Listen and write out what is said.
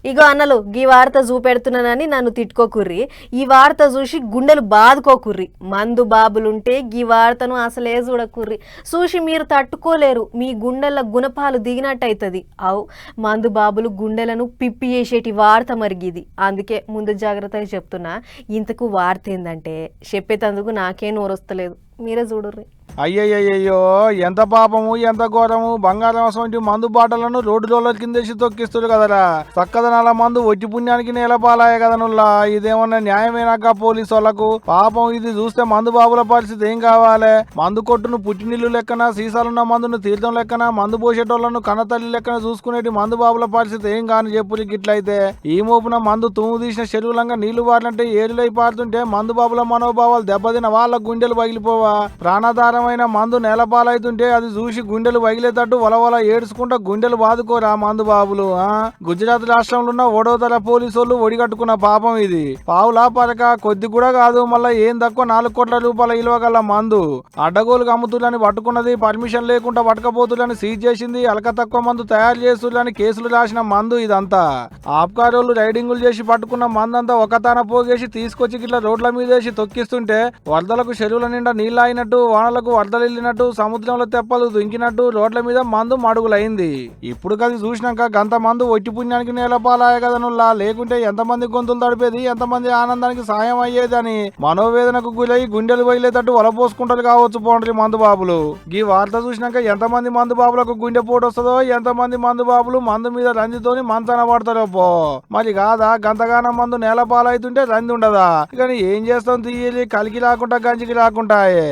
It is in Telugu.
ఇగో అన్నలు ఈ వార్త చూపెడుతున్నానని నన్ను తిట్టుకోకుర్రి. ఈ వార్త చూసి గుండెలు బాదుకోకుర్రి. మందు బాబులుంటే ఈ వార్తను అసలే చూడకుర్రి. చూసి మీరు తట్టుకోలేరు. మీ గుండెల గుణపాలు దిగినట్టయితది. అవు మందు బాబులు గుండెలను పిప్పి చేసేటి వార్త మరిగిది. అందుకే ముందు జాగ్రత్తగా చెప్తున్నా. ఇంతకు వార్త ఏందంటే చెప్పేటందుకు నాకే నోరొస్తలేదు. మీరే చూడుర్రి. అయ్యయ్యో, ఎంత పాపము ఎంత ఘోరము. బంగారం వంటి మందు బాటలను రోడ్డులో కిందేసి తొక్కిస్తుడు కదరా. చక్కదనాల మందు ఒట్టి పుణ్యానికి నేలపాలాయ కదనుల్లా. ఇదేమన్నా న్యాయమేనాక పోలీసు వాళ్ళకు? పాపం ఇది చూస్తే మందు బాబుల పరిస్థితి ఏం కావాలి? మందు కొట్టును పుట్టినీళ్లు లెక్కన, సీసాలున్న మందును తీర్థం లెక్కన, మందు పోసేటోళ్లను కన్నతల్లి లెక్కన చూసుకునేటి మందు బాబుల పరిస్థితి ఏం కాని చెప్పులు గిట్లయితే. ఈ మోపున మందు తుమ్ము తీసిన చెరువులంగా నీళ్లు బారినట్టే ఏరులై పారుతుంటే మందు బాబుల మనోభావాలు దెబ్బతిన వాళ్ళ గుండెలు పగిలిపోవా? ప్రాణాధారమైన మందు నేలపాలైతుంటే అది చూసి గుండెలు పగిలేటట్టు వలవల ఏడ్చుకుంటా గుండెలు బాదుకోరా మందు బాబులు. గుజరాత్ రాష్ట్రంలో ఉన్న ఓడోతర పోలీసు ఒడిగట్టుకున్న పాపం ఇది. పావులా పరక కొద్ది కూడా కాదు. మళ్ళా ఏం తక్కువ 4 కోట్ల రూపాయల విలువ గల మందు అడ్డగోలుగా అమ్ముతులని పట్టుకున్నది. పర్మిషన్ లేకుండా పట్టకపోతులని సీజ్ చేసింది. అలక తక్కువ మందు తయారు చేస్తులని కేసులు రాసిన మందు ఇదంతా. ఆబ్కారోళ్ళు రైడింగులు చేసి పట్టుకున్న మందంతా ఒకతాన పోగేసి తీసుకొచ్చి ఇట్లా రోడ్ల మీద వేసి తొక్కిస్తుంటే వరదలకు చెరువుల నిండా నీళ్ళు అయినట్టు, వానలకు వరదలిల్లినట్టు, సముద్రంలో తెప్పలు దుంకినట్టు రోడ్ల మీద మందు మడుగులైంది. ఇప్పుడు కది చూసినాక గంత మందు ఒట్టి పుణ్యానికి నేలపాలాయ కదనుల్లా. లేకుంటే ఎంతమంది గొంతులు తడిపేది, ఎంతమంది ఆనందానికి సాయం అయ్యేది అని మనోవేదనకు గురై గుండెలు బయలేటట్టు వలపోసుకుంటారు కావచ్చు పోండ్రి మందు బాబులు. ఈ వార్త చూసినాక ఎంతమంది మందు బాబులకు గుండె పోటు వస్తుందో, ఎంతమంది మందు బాబులు మందు మీద రంజితోని మంచాన పడతారో పో. మరి కాదా గంతగానం మందు నేలపాలైతుంటే రంది ఉండదా? కానీ ఏం చేస్తాం తీయాలి, కలికి రాకుండా గంజికి రాకుంటాయే.